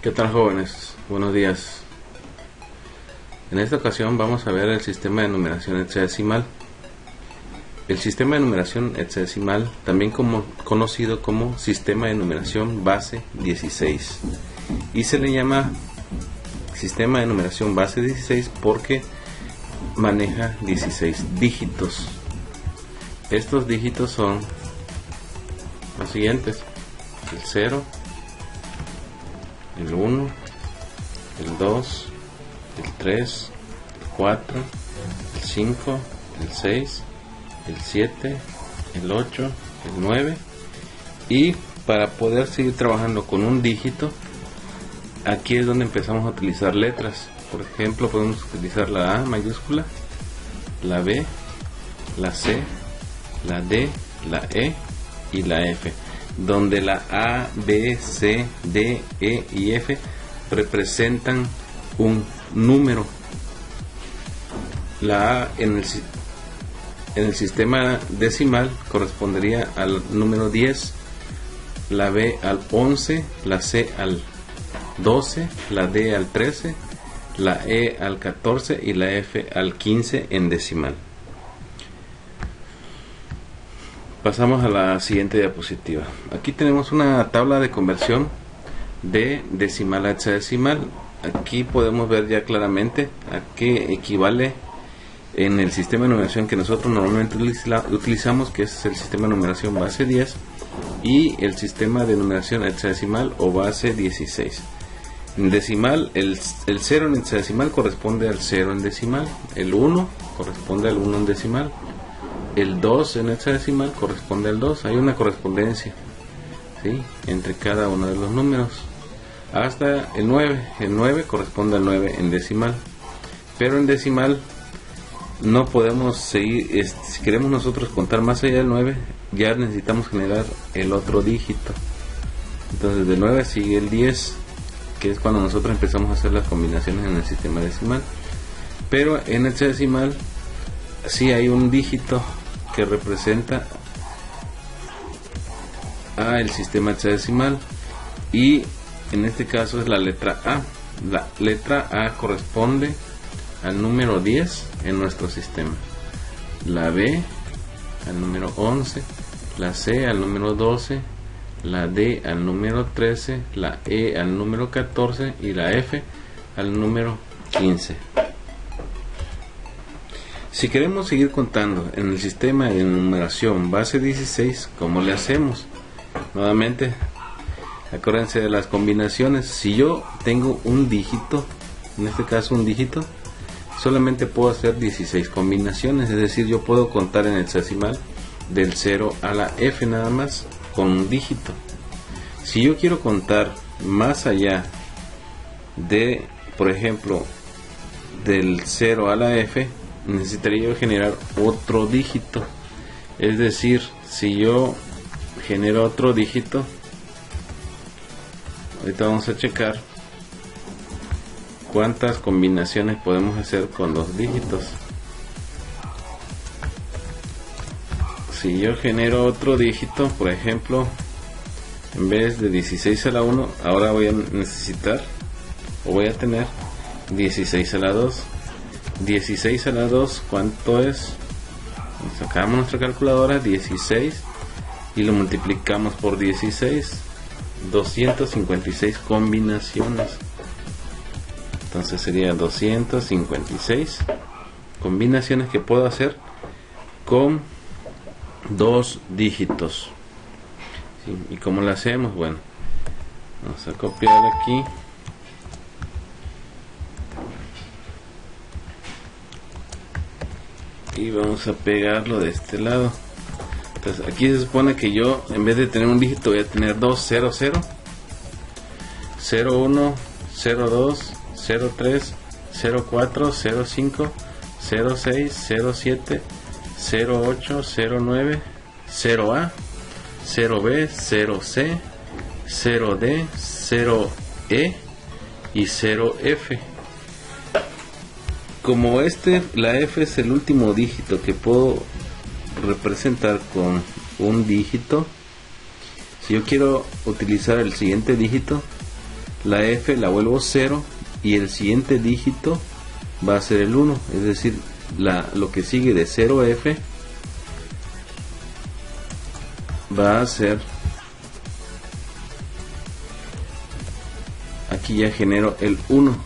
¿Qué tal, jóvenes? Buenos días. En esta ocasión vamos a ver el sistema de numeración hexadecimal. El sistema de numeración hexadecimal, también conocido como sistema de numeración base 16, y se le llama sistema de numeración base 16 porque maneja 16 dígitos. Estos dígitos son los siguientes: el 0, el 1, el 2, el 3, el 4, el 5, el 6, el 7, el 8, el 9. Y para poder seguir trabajando con un dígito, aquí es donde empezamos a utilizar letras. Por ejemplo, podemos utilizar la A mayúscula, la B, la C, la D, la E y la F, donde la A, B, C, D, E y F representan un número. La A en el sistema decimal correspondería al número 10, la B al 11, la C al 12, la D al 13, la E al 14 y la F al 15 en decimal. Pasamos a la siguiente diapositiva. Aquí tenemos una tabla de conversión de decimal a hexadecimal. Aquí podemos ver ya claramente a qué equivale en el sistema de numeración que nosotros normalmente utilizamos, que es el sistema de numeración base 10, y el sistema de numeración hexadecimal o base 16. En decimal, el 0 en hexadecimal corresponde al 0 en decimal, el 1 corresponde al 1 en decimal, el 2 en hexadecimal corresponde al 2. Hay una correspondencia, ¿sí?, entre cada uno de los números, hasta el 9. El 9 corresponde al 9 en decimal, pero en decimal no podemos seguir. Si queremos nosotros contar más allá del 9, ya necesitamos generar el otro dígito. Entonces del 9 sigue el 10, que es cuando nosotros empezamos a hacer las combinaciones en el sistema decimal. Pero en el hexadecimal sí hay un dígito que representa a el sistema hexadecimal, y en este caso es la letra A. La letra A corresponde al número 10 en nuestro sistema, la B al número 11, la C al número 12, la D al número 13, la E al número 14 y la F al número 15. Si queremos seguir contando en el sistema de numeración base 16, ¿cómo le hacemos? Nuevamente, acuérdense de las combinaciones. Si yo tengo un dígito, en este caso un dígito, solamente puedo hacer 16 combinaciones, es decir, yo puedo contar en el hexadecimal del 0 a la F nada más con un dígito. Si yo quiero contar más allá de, por ejemplo, del 0 a la F, necesitaría yo generar otro dígito. Es decir, si yo genero otro dígito, ahorita vamos a checar cuántas combinaciones podemos hacer con los dígitos. Si yo genero otro dígito, por ejemplo, en vez de 16 a la 1, ahora voy a necesitar, o voy a tener 16 a la 2. 16 a la 2, ¿cuánto es? Sacamos nuestra calculadora, 16, y lo multiplicamos por 16, 256 combinaciones. Entonces sería 256 combinaciones que puedo hacer con dos dígitos. ¿Sí? ¿Y cómo lo hacemos? Bueno, vamos a copiar aquí. Y vamos a pegarlo de este lado. Entonces aquí se supone que yo, en vez de tener un dígito, voy a tener 2, 0, 0, 0, 1, 0, 2, 0, 3, 0, 4, 0, 5, 0, 6, 0, 7, 0, 8, 0, 9, 0 A, 0 B, 0 C, 0 D, 0 E y 0 F. Como la F es el último dígito que puedo representar con un dígito, si yo quiero utilizar el siguiente dígito, la F la vuelvo 0 y el siguiente dígito va a ser el 1, es decir, lo que sigue de 0F va a ser, aquí ya genero el 1,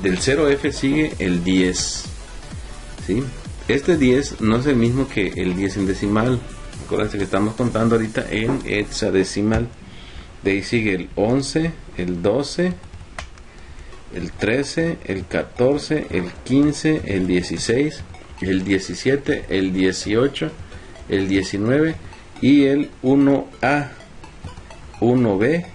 del 0F sigue el 10, ¿sí? Este 10 no es el mismo que el 10 en decimal, acuérdense que estamos contando ahorita en hexadecimal. De ahí sigue el 11, el 12, el 13, el 14, el 15, el 16, el 17, el 18, el 19 y el 1A, 1B,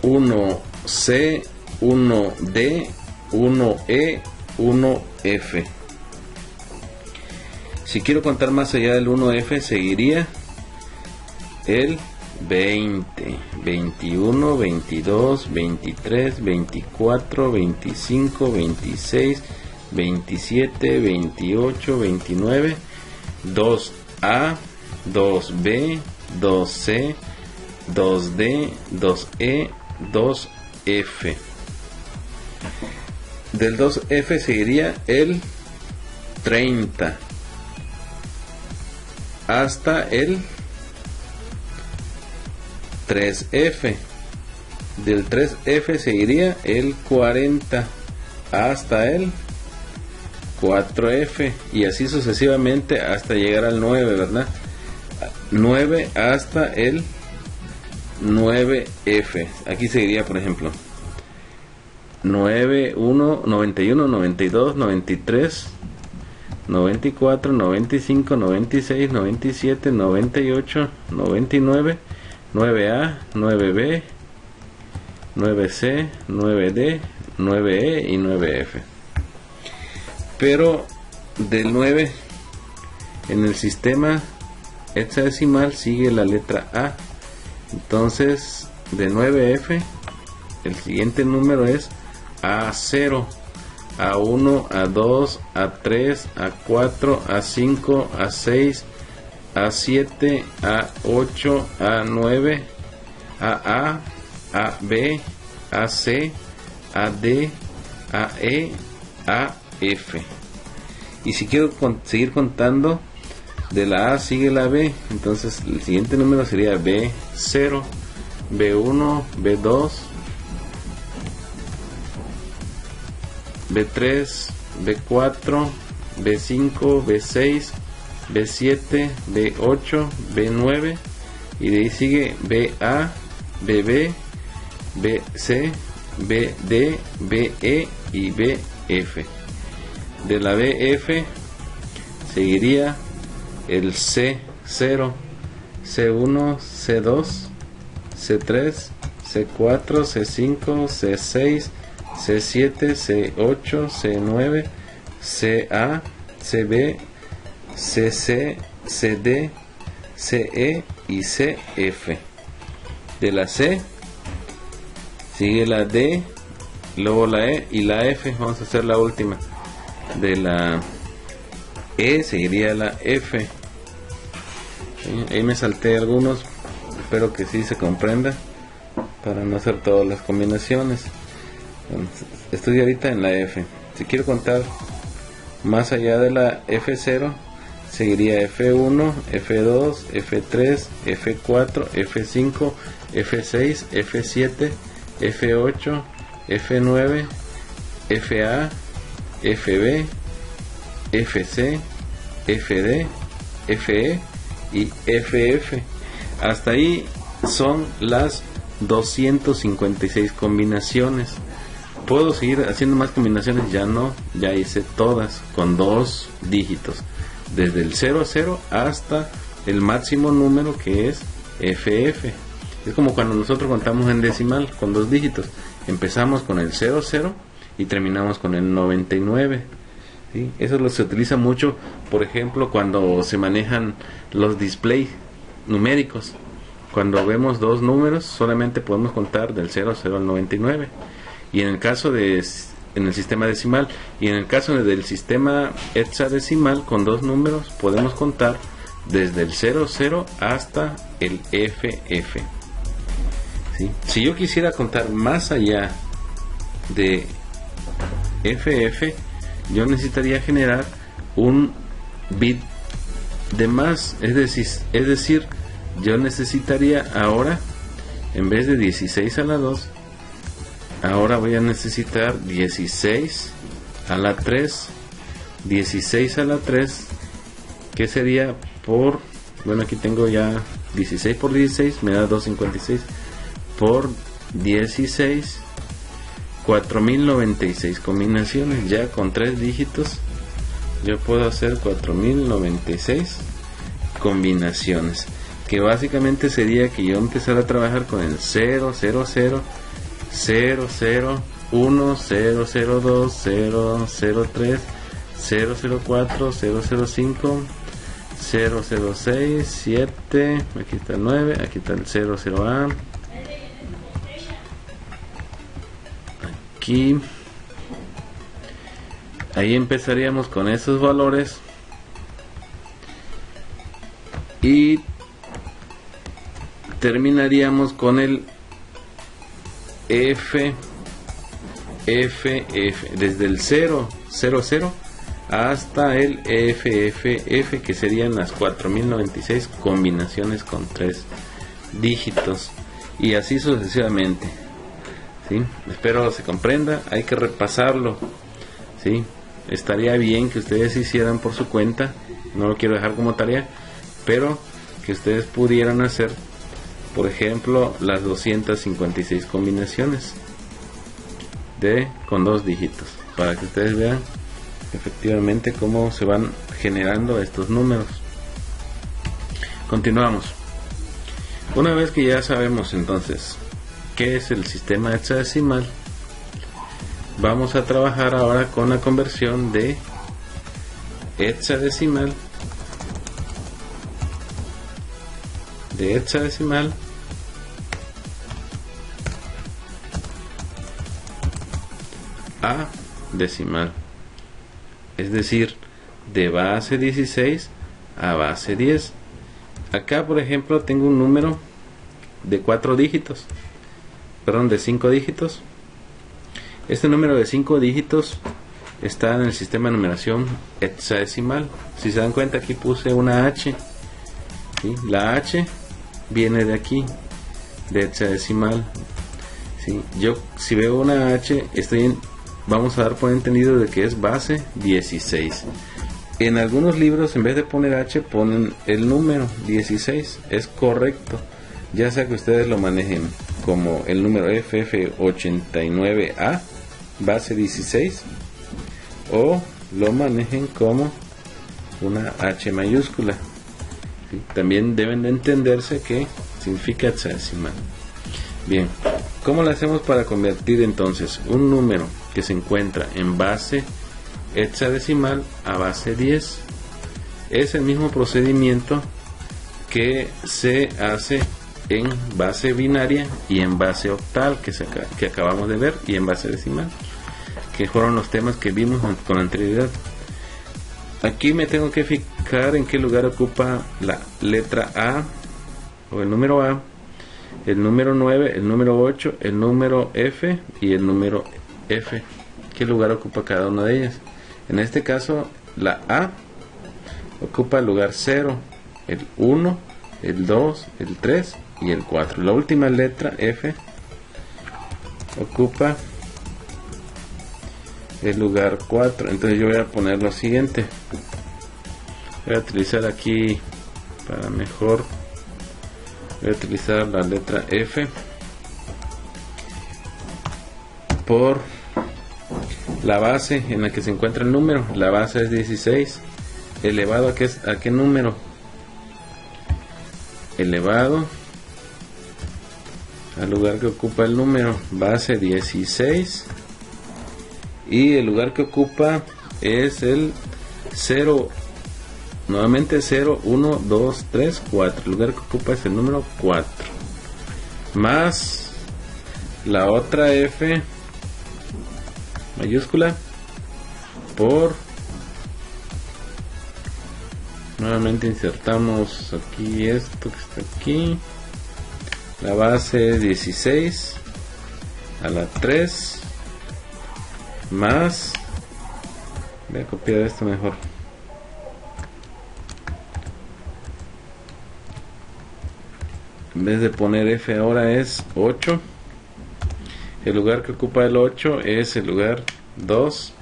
uno C, 1D, 1E, 1F. Si quiero contar más allá del 1F, seguiría el 20, 21, 22, 23, 24, 25, 26, 27, 28, 29, 2A, 2B, 2C, 2D, 2E, 2F. Del 2F seguiría el 30 hasta el 3F. Del 3F seguiría el 40 hasta el 4F y así sucesivamente hasta llegar al 9, ¿verdad? 9 hasta el 9F. Aquí seguiría, por ejemplo, 91, 91, 92, 93, 94, 95, 96, 97, 98, 99, 9A, 9B, 9C, 9D, 9E y 9F. Pero del 9 en el sistema hexadecimal sigue la letra A. Entonces de 9F el siguiente número es A0, A1, A2, A3, A4, A5, A6, A7, A8, A9, AA, AB, AC, AD, AE, AF. Y si quiero seguir contando, de la A sigue la B, entonces el siguiente número sería B0, B1, B2, B3, B4, B5, B6, B7, B8, B9 y de ahí sigue BA, BB, BC, BD, BE y BF. De la BF seguiría el C0, C1, C2, C3, C4, C5, C6, C7, C8, C9, CA, CB, CC, CD, CE y CF. De la C sigue la D, luego la E y la F. Vamos a hacer la última. De la E seguiría la F. Ahí me salté algunos, espero que sí se comprenda para no hacer todas las combinaciones. Estoy ahorita en la F. Si quiero contar más allá de la F0, seguiría F1, F2, F3, F4, F5, F6, F7, F8, F9, FA, FB, FC, FD, FE y FF. Hasta ahí son las 256 combinaciones. ¿Puedo seguir haciendo más combinaciones? Ya no, ya hice todas con dos dígitos, desde el 00 hasta el máximo número que es FF. Es como cuando nosotros contamos en decimal con dos dígitos, empezamos con el 00 y terminamos con el 99. ¿Sí? Eso se utiliza mucho, por ejemplo, cuando se manejan los displays numéricos. Cuando vemos dos números, solamente podemos contar del 00 al 99. Y en el caso en el sistema decimal, y en el caso del sistema hexadecimal, con dos números podemos contar desde el 00 hasta el FF. ¿Sí? Si yo quisiera contar más allá de FF, yo necesitaría generar un bit de más, es decir, yo necesitaría ahora, en vez de 16 a la 2, ahora voy a necesitar 16 a la 3, 16 a la 3, que sería por, bueno, aquí tengo ya 16 por 16, me da 256, por 16, 4096 combinaciones. Ya con 3 dígitos yo puedo hacer 4096 combinaciones, que básicamente sería que yo empezara a trabajar con el 000, 00, 1, 002, 003, 004, 005, 006, 7, aquí está el 9, aquí está el 00A, aquí, ahí empezaríamos con esos valores y terminaríamos con el F, desde el 000 hasta el FFF, que serían las 4096 combinaciones con 3 dígitos, y así sucesivamente. ¿Sí? Espero se comprenda, hay que repasarlo. ¿Sí? Estaría bien que ustedes hicieran por su cuenta, no lo quiero dejar como tarea, pero que ustedes pudieran hacer, por ejemplo, las 256 combinaciones con 2 dígitos, para que ustedes vean efectivamente cómo se van generando estos números. Continuamos. Una vez que ya sabemos entonces qué es el sistema hexadecimal, vamos a trabajar ahora con la conversión de hexadecimal a decimal, es decir, de base 16 a base 10. Acá, por ejemplo, tengo un número de 4 dígitos, perdón, de 5 dígitos. Este número de 5 dígitos está en el sistema de numeración hexadecimal. Si se dan cuenta, aquí puse una H, ¿sí? La H viene de aquí, de hexadecimal. ¿Sí? Yo, si veo una H, vamos a dar por entendido de que es base 16. En algunos libros, en vez de poner H, ponen el número 16. Es correcto, ya sea que ustedes lo manejen como el número FF89A, base 16, o lo manejen como una H mayúscula. ¿Sí? También deben de entenderse que significa hexadecimal. Bien, ¿cómo lo hacemos para convertir entonces un número que se encuentra en base hexadecimal a base 10? Es el mismo procedimiento que se hace en base binaria y en base octal, que acabamos de ver, y en base decimal, que fueron los temas que vimos con anterioridad. Aquí me tengo que fijar en qué lugar ocupa la letra A, o el número A, el número 9, el número 8, el número F y el número F. ¿Qué lugar ocupa cada una de ellas? En este caso, la A ocupa el lugar 0, el 1, el 2, el 3 y el 4. La última letra, F, ocupa el lugar 4. Entonces yo voy a poner lo siguiente. Voy a utilizar aquí, para mejor, voy a utilizar la letra F por la base en la que se encuentra el número. La base es 16, elevado a qué número, elevado al lugar que ocupa el número, base 16, y el lugar que ocupa es el 0, nuevamente 0, 1, 2, 3, 4. El lugar que ocupa es el número 4, más la otra F mayúscula por Nuevamente insertamos aquí esto que está aquí. La base 16 a la 3 más, voy a copiar esto mejor, en vez de poner F ahora es 8. El lugar que ocupa el 8 es el lugar 2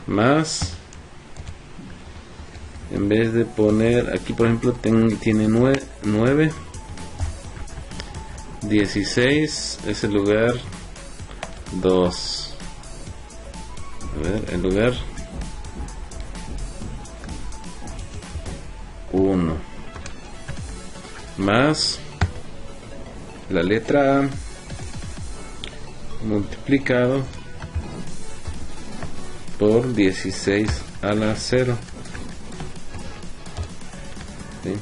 más, en vez de poner aquí por ejemplo tiene 9, 16 es el lugar 2. A ver, el lugar 1 más la letra A multiplicado por 16 a la 0. ¿Sí?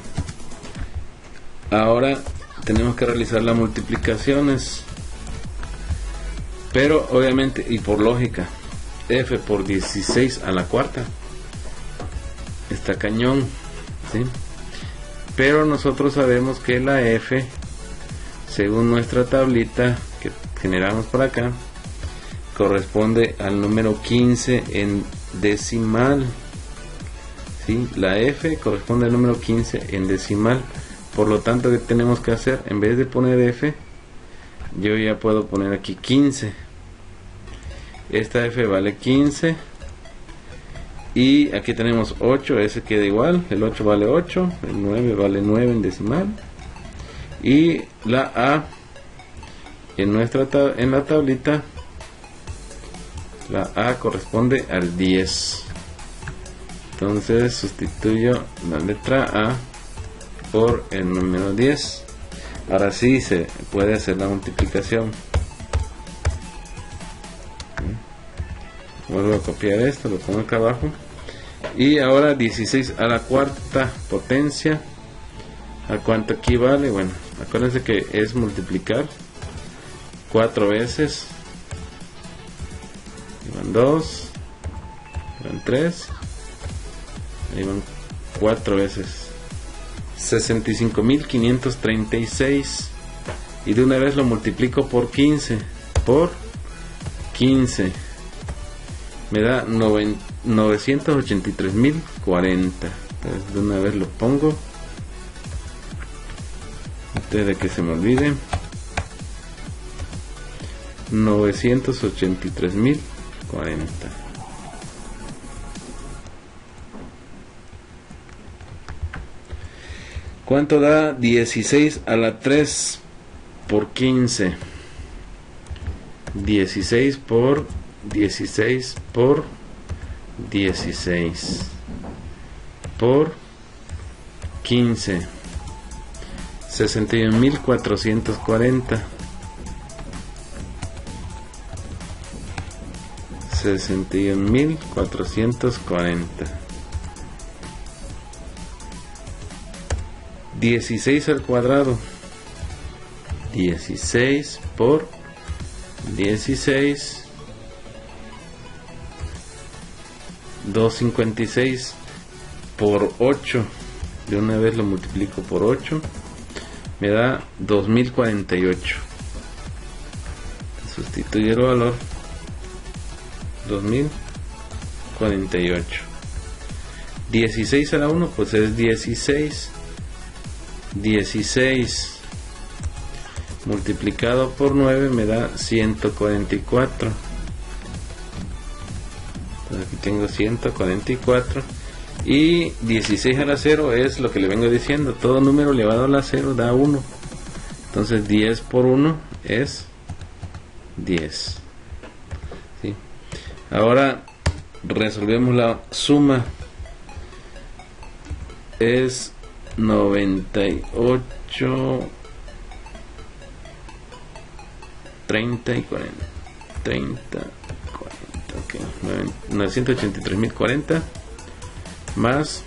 Ahora tenemos que realizar las multiplicaciones, pero obviamente y por lógica, F por 16 a la cuarta está cañón, ¿sí? Pero nosotros sabemos que la F, según nuestra tablita que generamos por acá, corresponde al número 15 en decimal, ¿sí? La F corresponde al número 15 en decimal. Por lo tanto, ¿qué tenemos que hacer? En vez de poner F, yo ya puedo poner aquí 15. Esta F vale 15. Y aquí tenemos 8, ese queda igual. El 8 vale 8, el 9 vale 9 en decimal. Y la A en la tablita, la A corresponde al 10. Entonces sustituyo la letra A por el número 10. Ahora sí se puede hacer la multiplicación. Vuelvo a copiar esto, lo pongo acá abajo. Y ahora 16 a la cuarta potencia, ¿a cuánto equivale? Bueno, acuérdense que es multiplicar 4 veces. Ahí van 2, ahí van 3, ahí van 4 veces. 65.536, y de una vez lo multiplico por 15 me da 983.040. Entonces de una vez lo pongo antes de que se me olvide. 983.040. ¿Cuánto da 16 a la 3 por 15? 16 por 16 por 16 por 15. 61.440. 61.440. 16 al cuadrado. 16 por 16. 256 por 8. De una vez lo multiplico por 8. Me da 2048. Sustituyo el valor. 2048. 16 a la 1 pues es 16. 16 multiplicado por 9 me da 144. Entonces aquí tengo 144. Y 16 a la 0 es lo que le vengo diciendo, todo número elevado a la 0 da 1. Entonces 10 por 1 es 10. ¿Sí? Ahora resolvemos la suma. Es 98, 30 y 40. 30, 40, ok. 983.040 más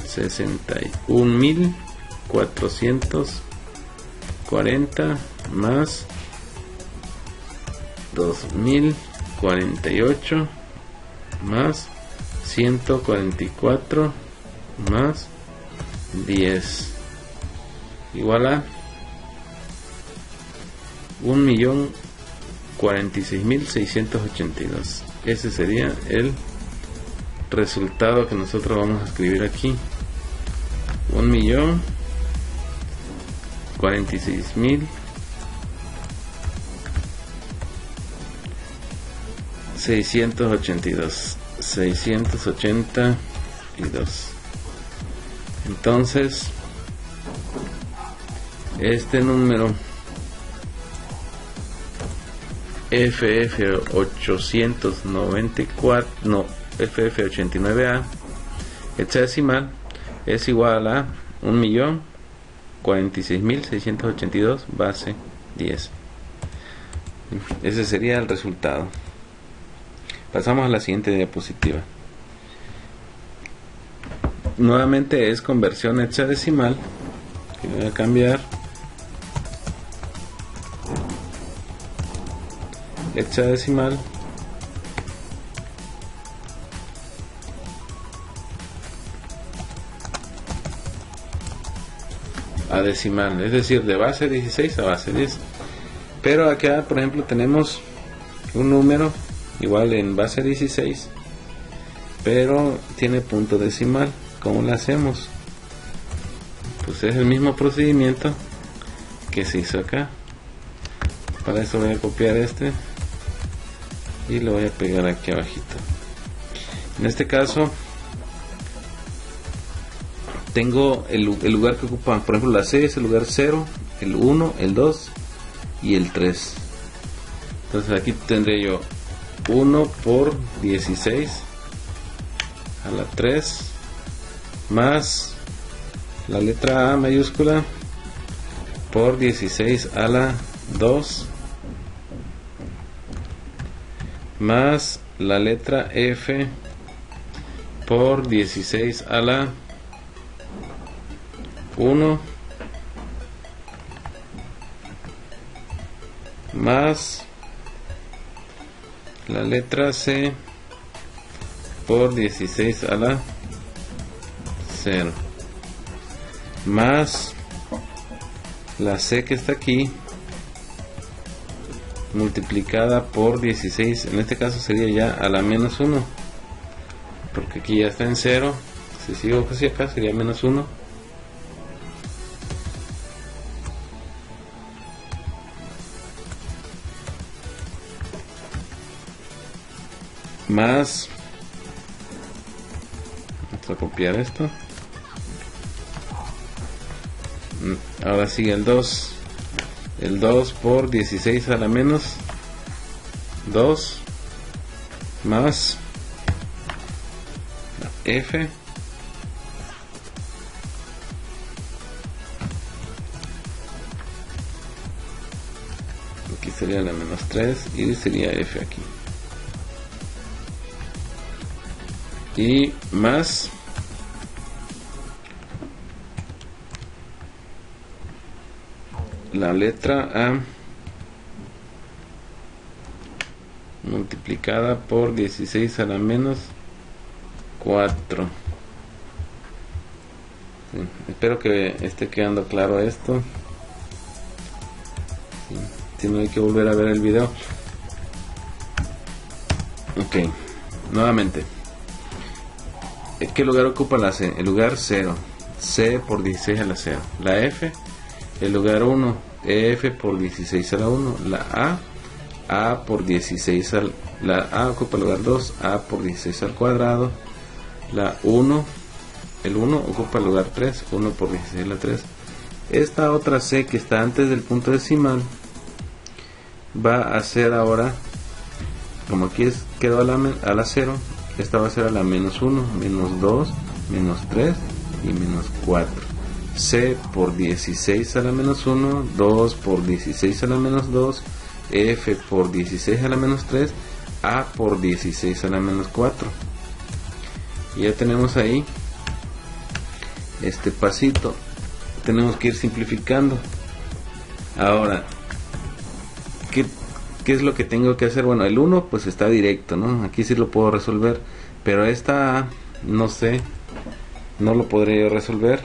61.440 más 2048 más 144 más 10 igual a 1.046.682. Ese sería el resultado que nosotros vamos a escribir aquí. 682. Entonces este número FF894 hexadecimal es igual a 1.046.682 base 10. Ese sería el resultado. Pasamos a la siguiente diapositiva. Nuevamente es conversión hexadecimal, que voy a cambiar hexadecimal a decimal, es decir, de base 16 a base 10. Pero acá, por ejemplo, tenemos un número igual en base 16, pero tiene punto decimal. ¿Cómo lo hacemos? Pues es el mismo procedimiento que se hizo acá. Para eso voy a copiar este y lo voy a pegar aquí abajito. En este caso tengo el lugar que ocupa, por ejemplo, la C es el lugar 0, el 1, el 2 y el 3. Entonces aquí tendré yo 1 por 16 a la 3 más la letra A mayúscula por 16 a la 2 más la letra F por 16 a la 1 más la letra C por 16 a la 0 más la C que está aquí multiplicada por 16, en este caso sería ya a la menos 1, porque aquí ya está en 0. Si sigo hacia acá sería menos 1 más, vamos a copiar esto, ahora sigue el 2 por 16 a la menos 2 más la F aquí sería la menos 3 y sería F aquí, y más la letra A multiplicada por 16 a la menos 4. Sí, espero que esté quedando claro esto. Sí, si no hay que volver a ver el video. Ok, nuevamente, ¿qué lugar ocupa la C? El lugar 0, C por 16 a la 0. La F, el lugar 1, F por 16 a la 1. La A por 16 al, la A ocupa el lugar 2, A por 16 al cuadrado. La 1, el 1 ocupa el lugar 3, 1 por 16 a la 3. Esta otra C que está antes del punto decimal va a ser ahora, como aquí quedó a la 0, esta va a ser a la menos 1, menos 2, menos 3 y menos 4. C por 16 a la menos 1, 2 por 16 a la menos 2, F por 16 a la menos 3, A por 16 a la menos 4. Y ya tenemos ahí este pasito. Tenemos que ir simplificando. Ahora, ¿qué es lo que tengo que hacer? Bueno, el 1 pues está directo, ¿no? Aquí sí lo puedo resolver, pero esta A, no sé no lo podré yo resolver.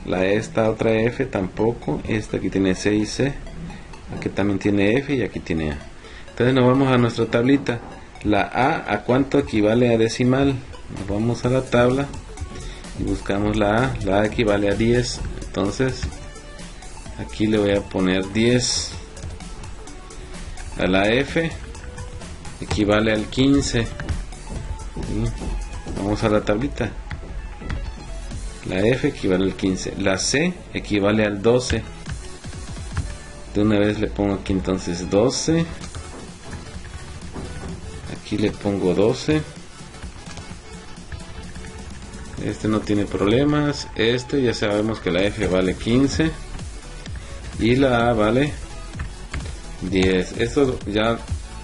Esta otra F tampoco. Esta aquí tiene C y C, aquí también tiene F y aquí tiene A. Entonces nos vamos a nuestra tablita. La ¿a cuánto equivale a decimal? Nos vamos a la tabla y buscamos la A. La A equivale a 10. Entonces aquí le voy a poner 10. A la F equivale al 15. ¿Sí? Vamos a la tablita. La F equivale al 15. La C equivale al 12. De una vez le pongo aquí entonces 12. Aquí le pongo 12. Este no tiene problemas. Este ya sabemos que la F vale 15 y la A vale 10. Esto ya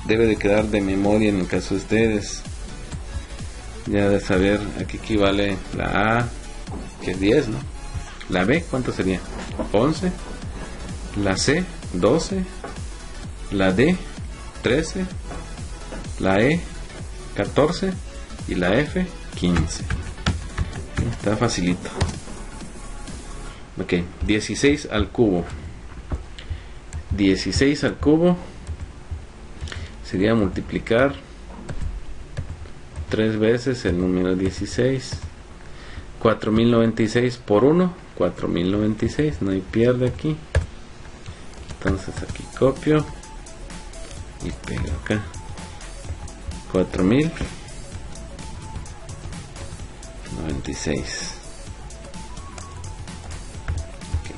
debe de quedar de memoria en el caso de ustedes. Ya de saber aquí equivale la A, que es 10, ¿no? La B, ¿cuánto sería? 11. La C, 12. La D, 13. La E, 14. Y la F, 15. Está facilito. Ok, 16 al cubo. 16 al cubo sería multiplicar 3 veces el número 16. 4096 por 1, 4096, no hay pierde aquí. Entonces aquí copio y pego acá 4096. Okay.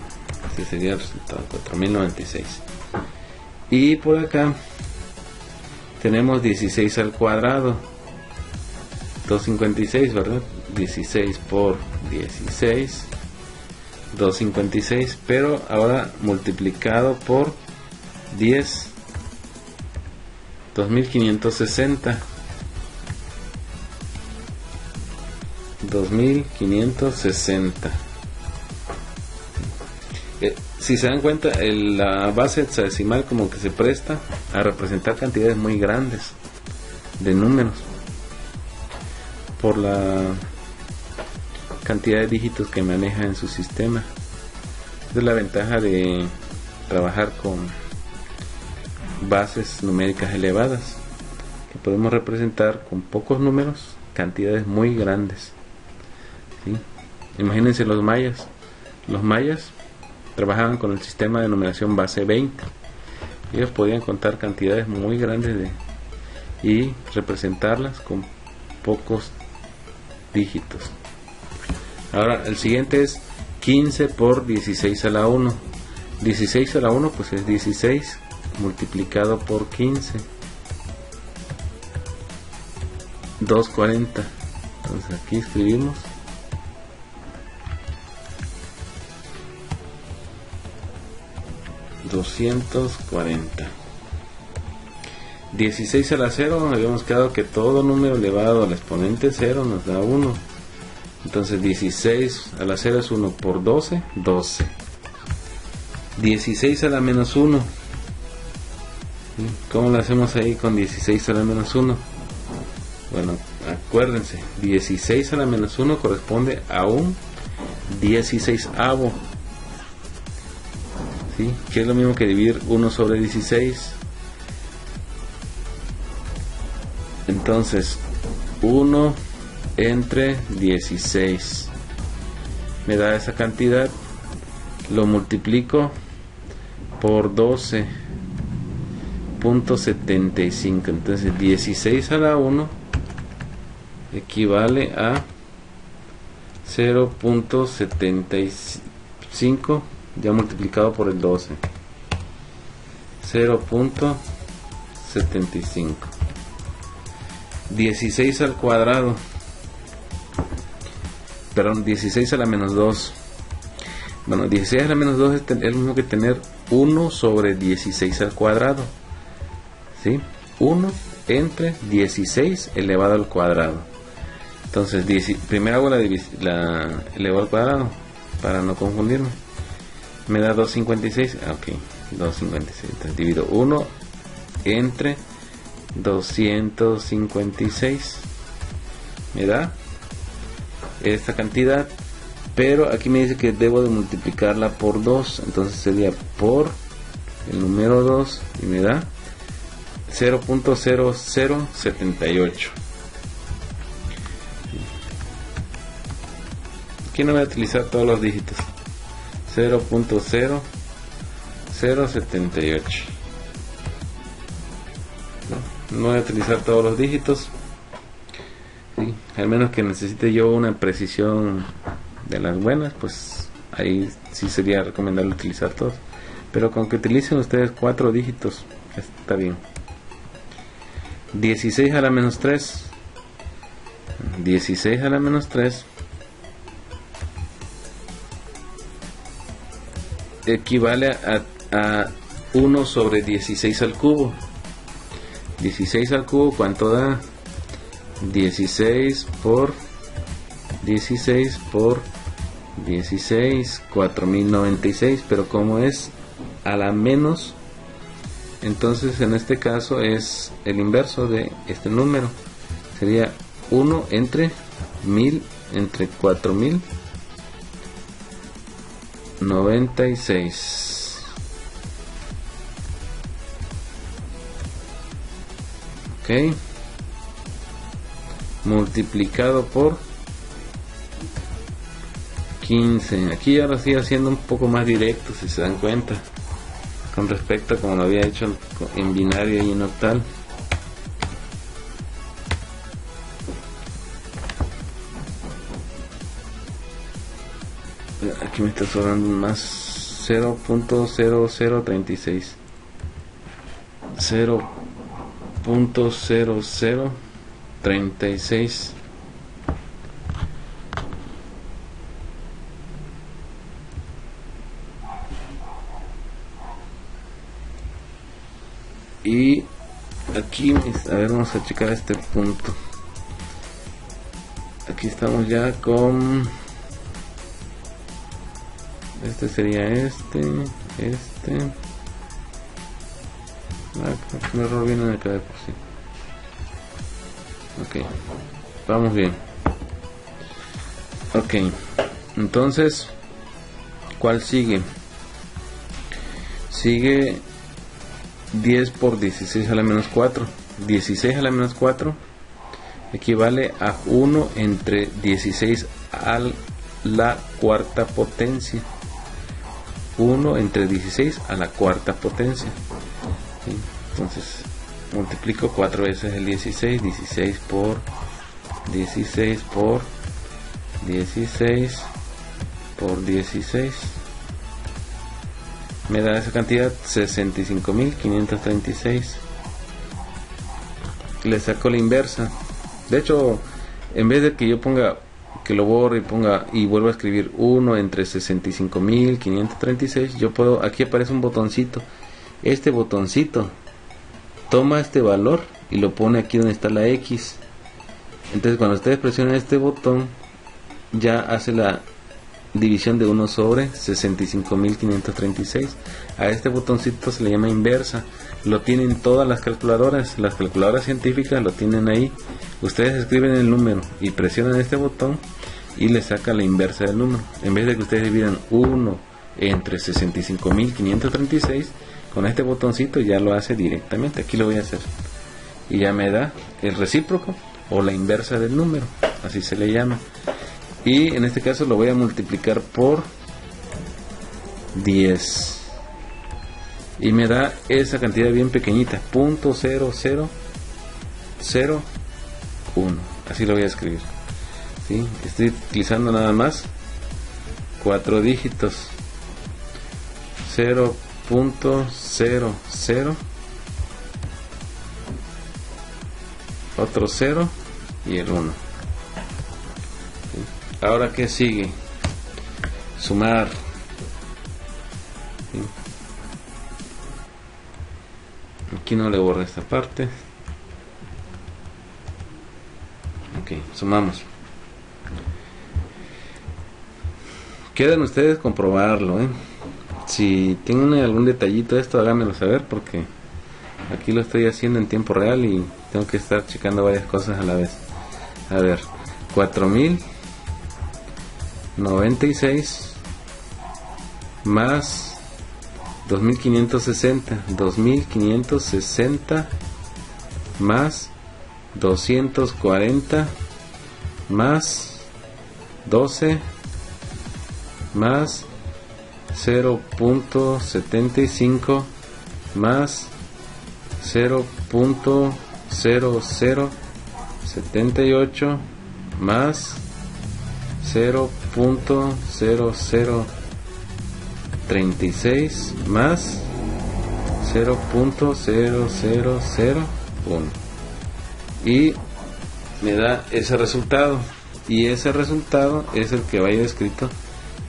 Este sería el resultado, 4096. Y por acá tenemos 16 al cuadrado, 256, ¿verdad? 16 por 16, 256, pero ahora multiplicado por 10, 2560. 2560. Si se dan cuenta, la base hexadecimal como que se presta a representar cantidades muy grandes de números por la cantidad de dígitos que maneja en su sistema. Esa es la ventaja de trabajar con bases numéricas elevadas, que podemos representar con pocos números cantidades muy grandes. ¿Sí? Imagínense los mayas. Los mayas trabajaban con el sistema de numeración base 20. Ellos podían contar cantidades muy grandes y representarlas con pocos dígitos. Ahora el siguiente es 15 por 16 a la 1. 16 a la 1 pues es 16 multiplicado por 15, 240. Entonces aquí escribimos 240. 16 a la 0, habíamos quedado que todo número elevado al exponente 0 nos da 1. Entonces 16 a la 0 es 1 por 12, 12. 16 a la menos 1. ¿Cómo lo hacemos ahí con 16 a la menos 1? Bueno, acuérdense, 16 a la menos 1 corresponde a un 16avo. ¿Sí? Que es lo mismo que dividir 1 sobre 16. Entonces 1 entre 16 me da esa cantidad, lo multiplico por 12.75. entonces 16 a la 1 equivale a 0.75 ya multiplicado por el 12, 0.75. 16 al cuadrado, perdón, 16 a la menos 2. Bueno, 16 a la menos 2 es lo mismo que tener 1 sobre 16 al cuadrado. ¿Sí? 1 entre 16 elevado al cuadrado. Entonces, primero hago la elevado al cuadrado para no confundirme. Me da 256. Ok, 256. Entonces divido 1 entre 256. Me da esta cantidad. pero aquí me dice que debo de multiplicarla por 2, entonces sería por el número 2 y me da 0.0078. Aquí no voy a utilizar todos los dígitos. 0.0078. No voy a utilizar todos los dígitos. Sí, al menos que necesite yo una precisión de las buenas, pues ahí sí sería recomendable utilizar todos. Pero con que utilicen ustedes 4 dígitos está bien. 16 a la menos 3. 16 a la menos 3 equivale a 1 sobre 16 al cubo. 16 al cubo, ¿cuánto da? 16 por 16 por 16, 4096, pero como es a la menos, entonces en este caso es el inverso de este número, sería 1 entre 1000 entre 4096. Ok, multiplicado por 15. Aquí ahora sí haciendo un poco más directo, si se dan cuenta, con respecto a como lo había hecho en binario y en octal. Aquí me está sobrando más 0.0036. 0.0036. Y aquí, a ver, vamos a checar este punto. Aquí estamos ya con... Este sería este. Un error viene acá de por sí. Ok, vamos bien. Ok, entonces, ¿cuál sigue? Sigue 10 por 16 a la menos 4. 16 a la menos 4 equivale a 1 entre 16 a la cuarta potencia. 1 entre 16 a la cuarta potencia. ¿Sí? Entonces multiplico 4 veces el 16. 16 por 16 por 16 por 16 me da esa cantidad, 65.536. Le saco la inversa. De hecho, en vez de que yo ponga, que lo borre y ponga y vuelva a escribir 1 entre 65.536, yo puedo, aquí aparece un botoncito. Este botoncito toma este valor y lo pone aquí donde está la X. Entonces cuando ustedes presionan este botón, ya hace la división de 1 sobre 65.536. A este botoncito se le llama inversa. Lo tienen todas las calculadoras científicas, lo tienen ahí. Ustedes escriben el número y presionan este botón y le saca la inversa del número. En vez de que ustedes dividan 1 entre 65.536, con este botoncito ya lo hace directamente. Aquí lo voy a hacer y ya me da el recíproco o la inversa del número, así se le llama. Y en este caso lo voy a multiplicar por 10 y me da esa cantidad bien pequeñita, .0001. Así lo voy a escribir. ¿Sí? Estoy utilizando nada más 4 dígitos. 0.00, otro 0 y el 1. Ahora, ¿qué sigue? Sumar. ¿Sí? Aquí no le borro esta parte. Ok, sumamos. Quedan ustedes comprobarlo, ¿eh? Si tienen algún detallito de esto, háganmelo saber, porque aquí lo estoy haciendo en tiempo real y tengo que estar checando varias cosas a la vez. A ver, 4000 96 más 2560 más 240 más 12 más 0.75 más 0.0078 más 0.0036 más 0.0001 y me da ese resultado, y ese resultado es el que va a ir escrito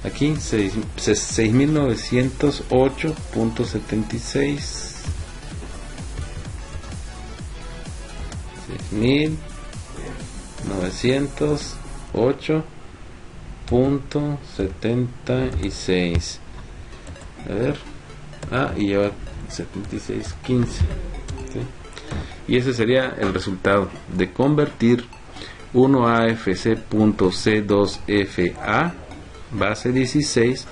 aquí, 6908.76 6908.76. A ver, y lleva 7615, ¿sí? Y ese sería el resultado de convertir 1AFC.C2FA base 16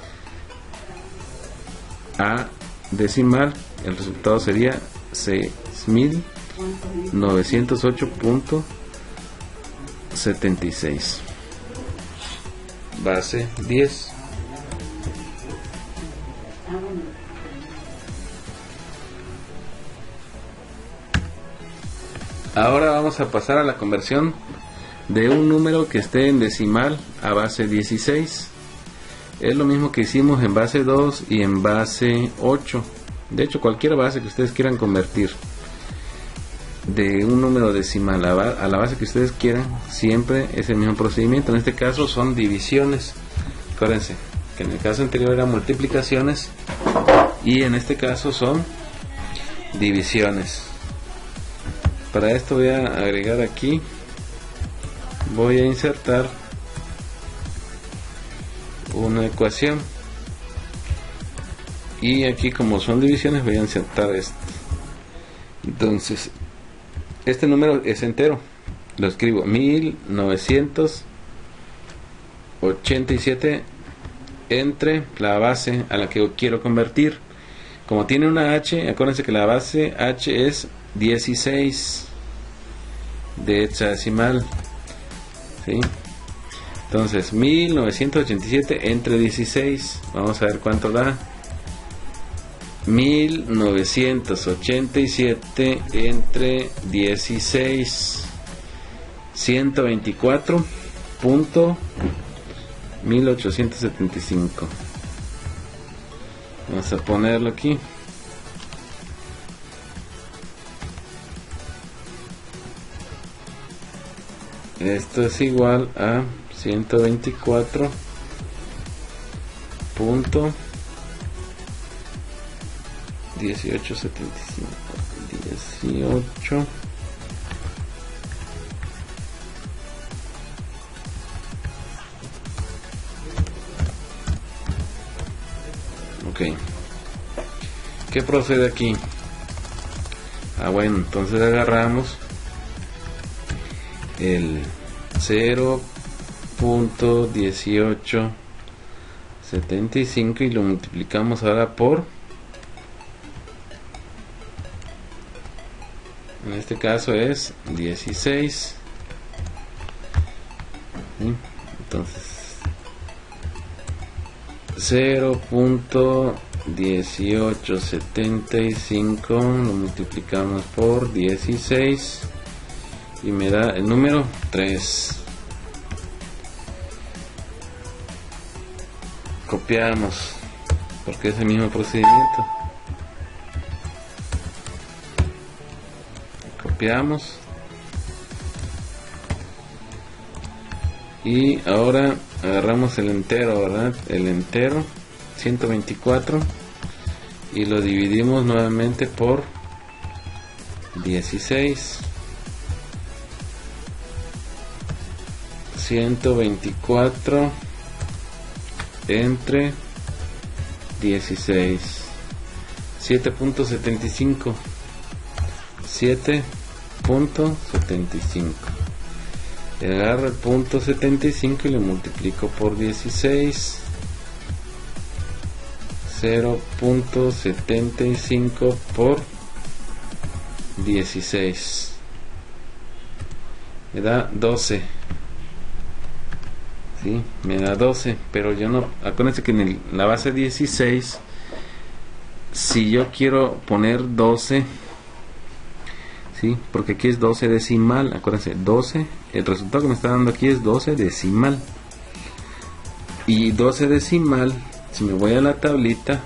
a decimal. El resultado sería 6908.76 base 10. Ahora vamos a pasar a la conversión de un número que esté en decimal a base 16. Es lo mismo que hicimos en base 2 y en base 8. De hecho, cualquier base que ustedes quieran convertir de un número decimal a la base que ustedes quieran, siempre es el mismo procedimiento. En este caso son divisiones. Acuérdense que en el caso anterior eran multiplicaciones y en este caso son divisiones. Para esto voy a agregar aquí, voy a insertar una ecuación, y aquí, como son divisiones, voy a insertar esto. Entonces, este número es entero, lo escribo 1987 entre la base a la que quiero convertir. Como tiene una h, acuérdense que la base h es 16 de hexadecimal, ¿sí? Entonces 1987 entre 16, vamos a ver cuánto da. 1987 entre 16, 124.1875. Vamos a ponerlo aquí. Esto es igual a 124.1875. 18. Ok. ¿Qué procede aquí? Bueno, entonces agarramos el 0.1875 y lo multiplicamos ahora por, en este caso es 16, ¿sí? Entonces 0.1875 lo multiplicamos por 16 y me da el número 3. Copiamos, porque es el mismo procedimiento. Copiamos y ahora agarramos el entero, ¿verdad? El entero 124 y lo dividimos nuevamente por 16. 124 entre 16, 7.75, 7.75. Le agarro el punto 75 y le multiplico por 16. 0.75 por 16 me da 12. ¿Sí? Me da 12, pero yo no, acuérdense que en la base 16, si yo quiero poner 12, ¿sí? Porque aquí es 12 decimal, acuérdense, 12, el resultado que me está dando aquí es 12 decimal, y 12 decimal, si me voy a la tablita,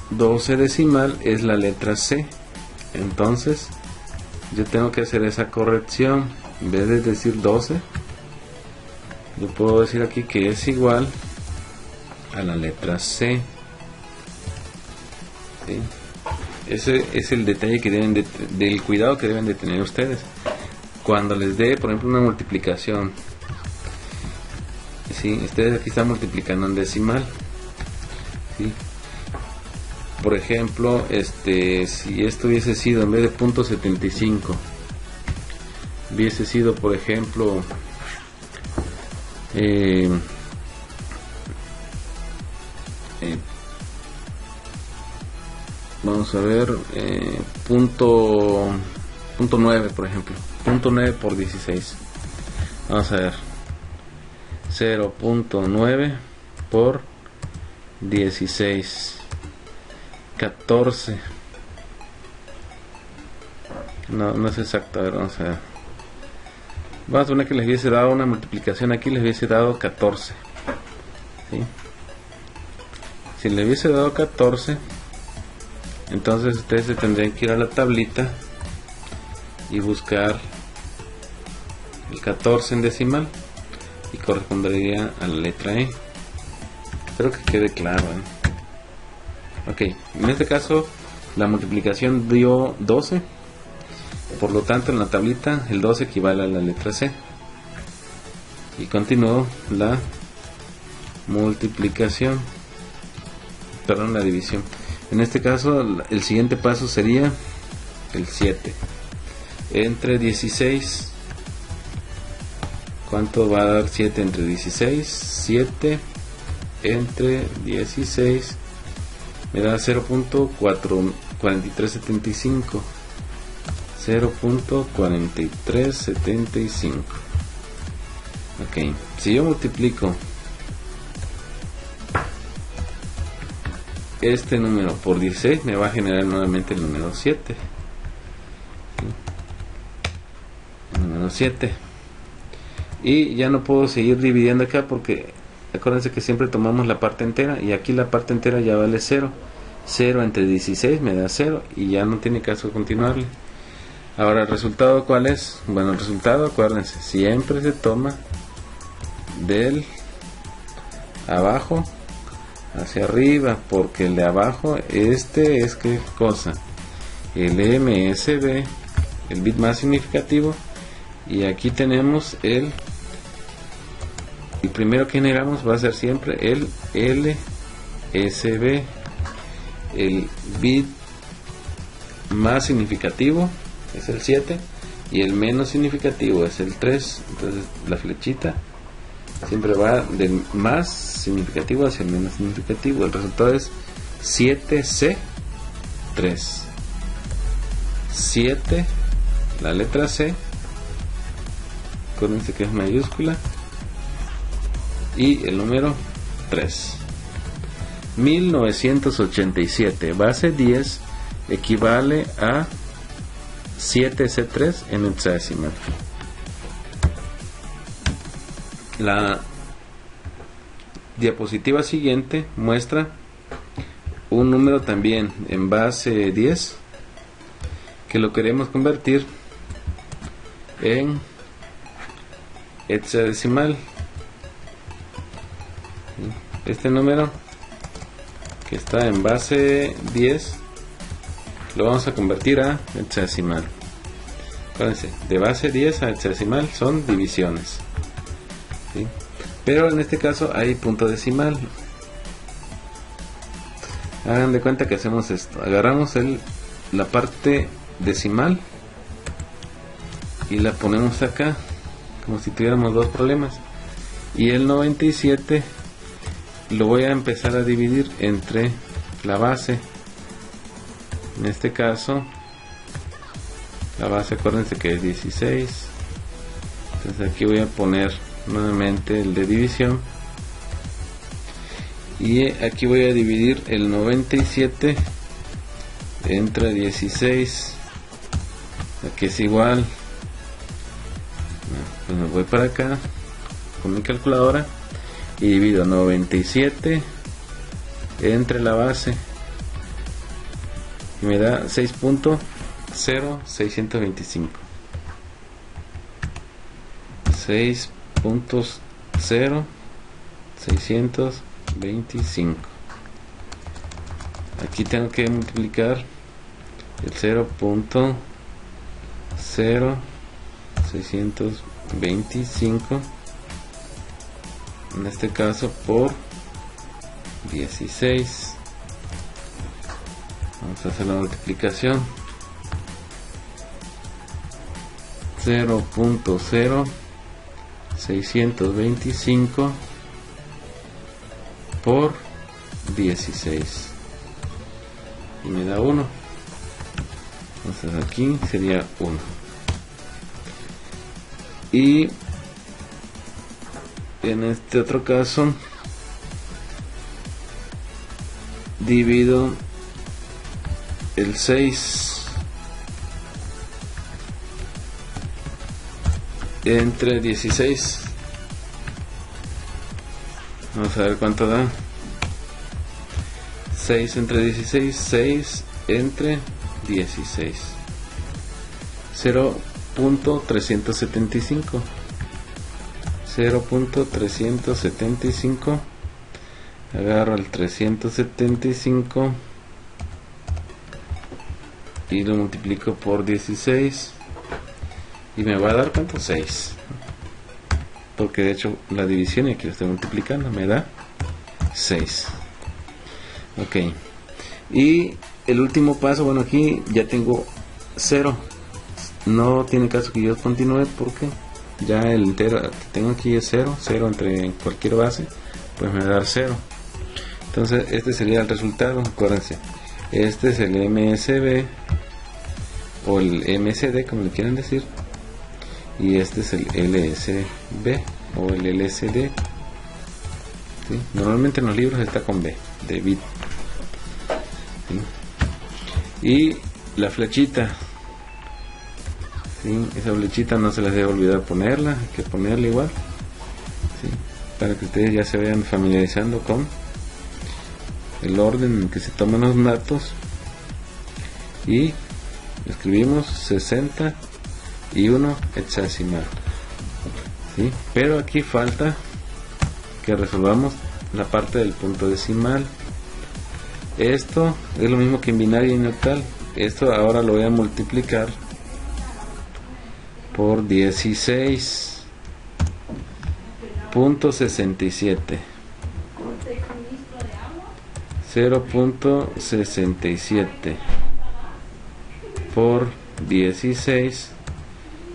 12 decimal es la letra C. Entonces yo tengo que hacer esa corrección. En vez de decir 12, yo puedo decir aquí que es igual a la letra C. ¿Sí? Ese es el detalle que deben del cuidado que deben de tener ustedes cuando les dé, por ejemplo, una multiplicación. ¿Sí? Ustedes aquí están multiplicando en decimal. ¿Sí? Por ejemplo, si esto hubiese sido, en vez de .75, hubiese sido, por ejemplo, vamos a ver, punto 9, por ejemplo, punto 9 por 16. Vamos a ver, 0.9 por 16. 14. No es exacto. A ver, vamos a ver. Vamos a poner que les hubiese dado una multiplicación aquí, les hubiese dado 14. ¿Sí? Si les hubiese dado 14, entonces ustedes se tendrían que ir a la tablita y buscar el 14 en decimal y correspondería a la letra E. Espero que quede claro, Ok, en este caso la multiplicación dio 12, por lo tanto en la tablita el 12 equivale a la letra C. Y continúo la multiplicación, perdón, la división. En este caso el siguiente paso sería el 7 entre 16. ¿Cuánto va a dar 7 entre 16? 7 entre 16 me da 0.4375. 0.4375. Ok, si yo multiplico este número por 16, me va a generar nuevamente el número 7. El número 7. Y ya no puedo seguir dividiendo acá porque acuérdense que siempre tomamos la parte entera y aquí la parte entera ya vale 0. 0 entre 16 me da 0 y ya no tiene caso continuarle. Ahora, ¿el resultado cuál es? Bueno, el resultado, acuérdense, siempre se toma del abajo hacia arriba, porque el de abajo, es ¿qué cosa? El MSB, el bit más significativo, y aquí tenemos el primero que generamos va a ser siempre el LSB, el bit más significativo es el 7 y el menos significativo es el 3. Entonces la flechita siempre va del más significativo hacia el menos significativo. El resultado es 7C3. 7, la letra C, acuérdense que es mayúscula, y el número 3. 1987 base 10 equivale a 7C3 en hexadecimal. La diapositiva siguiente muestra un número también en base 10 que lo queremos convertir en hexadecimal. Este número que está en base 10 lo vamos a convertir a hexadecimal. Acuérdense, de base 10 a hexadecimal son divisiones, ¿sí? Pero en este caso hay punto decimal. Hagan de cuenta que hacemos esto: agarramos la parte decimal y la ponemos acá como si tuviéramos dos problemas, y el 97 lo voy a empezar a dividir entre la base. En este caso la base, acuérdense que es 16, entonces aquí voy a poner nuevamente el de división, y aquí voy a dividir el 97 entre 16, aquí es igual. Pues me voy para acá con mi calculadora y divido 97 entre la base y me da 6.0625. 6.0625. Aquí tengo que multiplicar el 0.0625, en este caso por 16. Vamos a hacer la multiplicación. 0.0625 por 16 y me da 1. Entonces aquí sería 1. Y en este otro caso divido el 6 entre 16. Vamos a ver cuánto da. 6 entre 16, 6 entre 16. 0.375. 0.375. Agarro el 375 y lo multiplico por 16 y me va a dar, ¿cuánto? 6, porque de hecho la división, y aquí lo estoy multiplicando, me da 6. Ok, y el último paso, bueno, aquí ya tengo 0. No tiene caso que yo continúe porque ya el entero que tengo aquí es 0. 0 entre cualquier base pues me va a dar 0. Entonces este sería el resultado. Acuérdense, este es el MSB o el MSD, como le quieran decir, y este es el LSB o el LSD, ¿sí? Normalmente en los libros está con B de bit, ¿sí? Y la flechita, ¿sí? Esa flechita no se les debe olvidar ponerla, hay que ponerla igual, ¿sí? Para que ustedes ya se vayan familiarizando con el orden en que se toman los datos. Y escribimos 61 hexadecimal, ¿sí? Pero aquí falta que resolvamos la parte del punto decimal. Esto es lo mismo que en binario y en octal. Esto ahora lo voy a multiplicar por 16.67. 0.67 por 16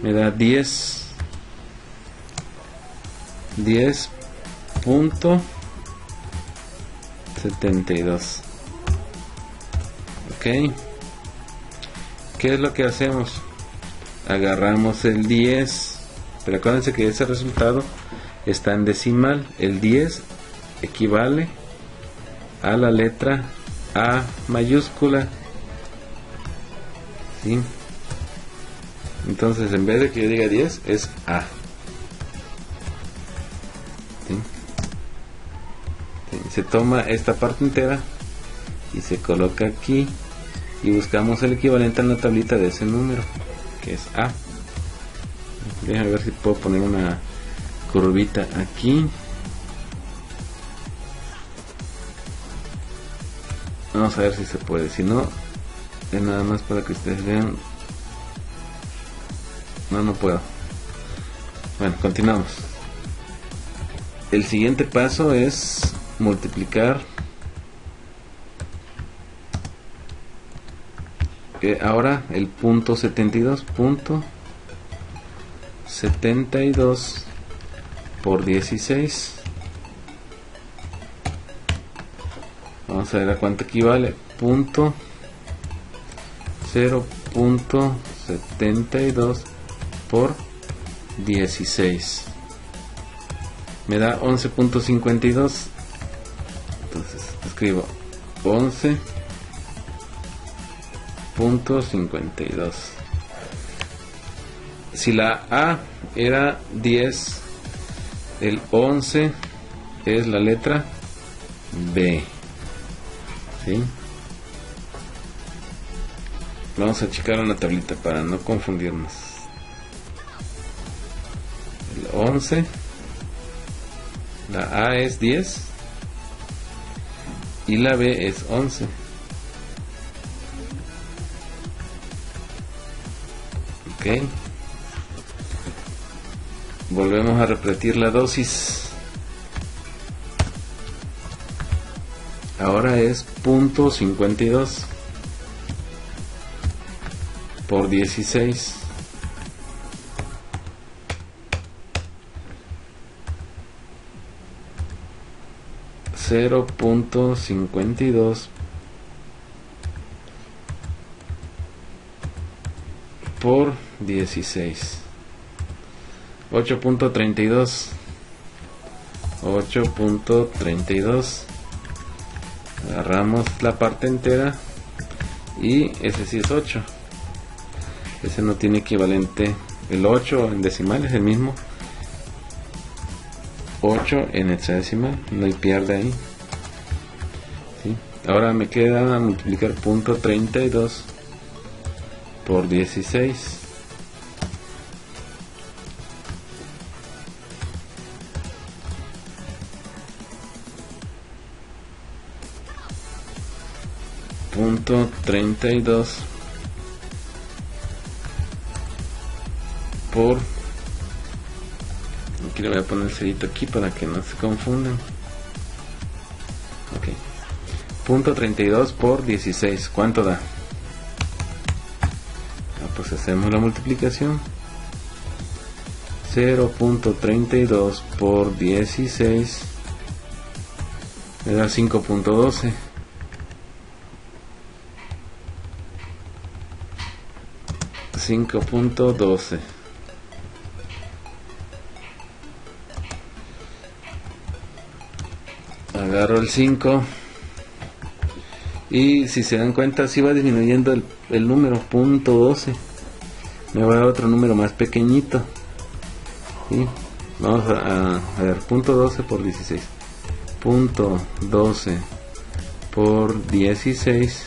me da 10.72. ok, ¿qué es lo que hacemos? Agarramos el 10, pero acuérdense que ese resultado está en decimal. El 10 equivale a la letra A mayúscula, ¿sí? Entonces en vez de que yo diga 10 es A, ¿sí? ¿Sí? Se toma esta parte entera y se coloca aquí y buscamos el equivalente en la tablita de ese número, que es A. Déjame ver si puedo poner una curvita aquí. Vamos a ver si se puede, si no es nada más para que ustedes vean. No puedo. Bueno, continuamos. El siguiente paso es multiplicar ahora el punto 72, .72 por 16. Vamos a ver a cuánto equivale. 0.72 por 16 me da 11.52. Entonces escribo 11.52. Si la A era 10, el 11 es la letra B. ¿Sí? Vamos a checar una tablita para no confundirnos. El 11, la A es 10 y la B es 11. Ok. Volvemos a repetir la dosis. Ahora es .52 por 16. .52 por 16. 8.32. 8.32. Agarramos la parte entera y ese sí es 8. Ese no tiene equivalente. El 8 en decimal es el mismo 8 en hexadecimal, no hay pierde ahí. ¿Sí? Ahora me queda multiplicar .32 por 16. .32 por, aquí le voy a poner el cedito aquí para que no se confundan. Ok, .32 por 16, ¿cuánto da? Pues hacemos la multiplicación. 0.32 por 16 me da 5.12. 5.12. Agarro el 5 y si se dan cuenta si va disminuyendo el número .12. Me va a dar otro número más pequeñito. ¿Sí? Vamos a ver, .12 por 16. .12 por 16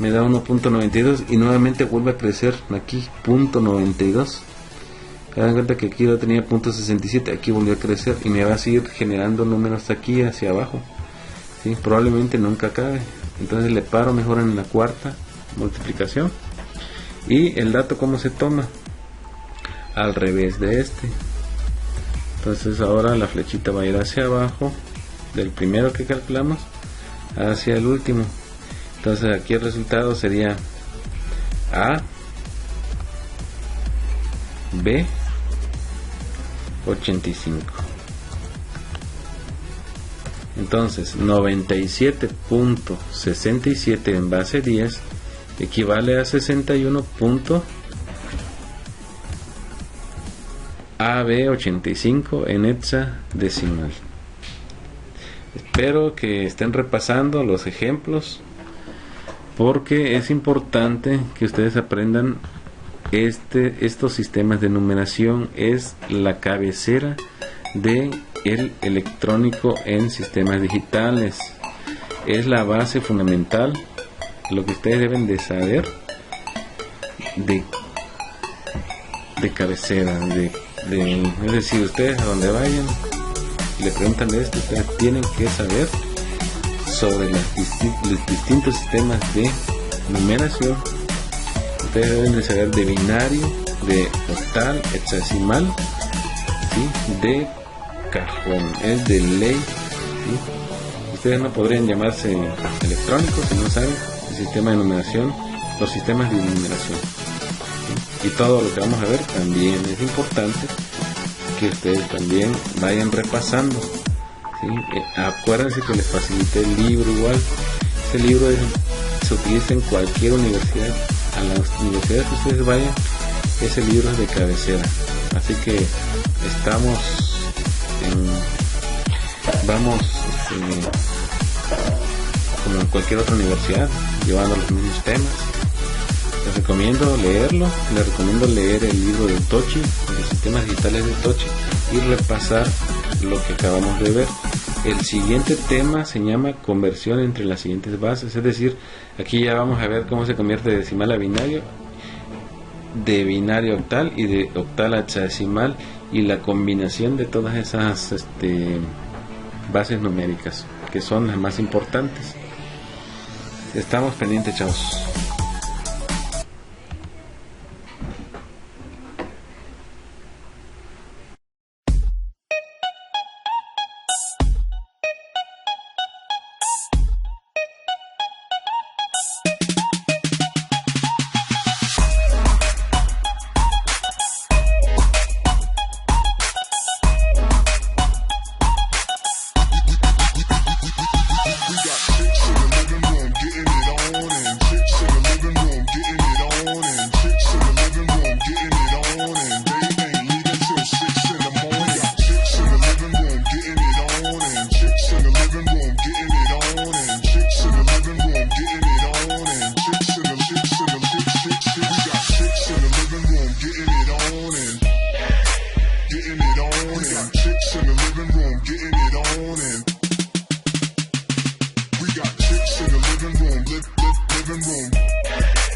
me da 1.92 y nuevamente vuelve a crecer aquí .92. Se dan cuenta que aquí lo tenía .67, aquí volvió a crecer y me va a seguir generando números aquí hacia abajo. ¿Sí? Probablemente nunca acabe. Entonces le paro mejor en la cuarta multiplicación. Y el dato cómo se toma, al revés de este. Entonces ahora la flechita va a ir hacia abajo del primero que calculamos hacia el último. Entonces aquí el resultado sería A, B, 85. Entonces 97.67 en base 10 equivale a 61. AB85 en hexadecimal. Espero que estén repasando los ejemplos, porque es importante que ustedes aprendan estos sistemas de numeración. Es la cabecera de el electrónico en sistemas digitales, es la base fundamental, lo que ustedes deben de saber de cabecera, es decir, ustedes a donde vayan le preguntan de esto, ustedes tienen que saber sobre los distintos sistemas de numeración. Ustedes deben de saber de binario, de octal, hexadecimal, ¿sí? De cajón, es de ley, ¿sí? Ustedes no podrían llamarse electrónicos si no saben el sistema de numeración, los sistemas de numeración, ¿sí? y todo lo que vamos a ver también es importante que ustedes también vayan repasando, ¿sí? Acuérdense que les facilité el libro igual. Este libro se utiliza en cualquier universidad, a las universidades que ustedes vayan, ese libro es de cabecera, así que vamos como en cualquier otra universidad, llevando los mismos temas. Les recomiendo leerlo, les recomiendo leer el libro de Tochi, los sistemas digitales de Tochi, y repasar lo que acabamos de ver. El siguiente tema se llama conversión entre las siguientes bases, es decir, aquí ya vamos a ver cómo se convierte de decimal a binario, de binario a octal y de octal a hexadecimal, y la combinación de todas esas bases numéricas que son las más importantes. Estamos pendientes, chavos.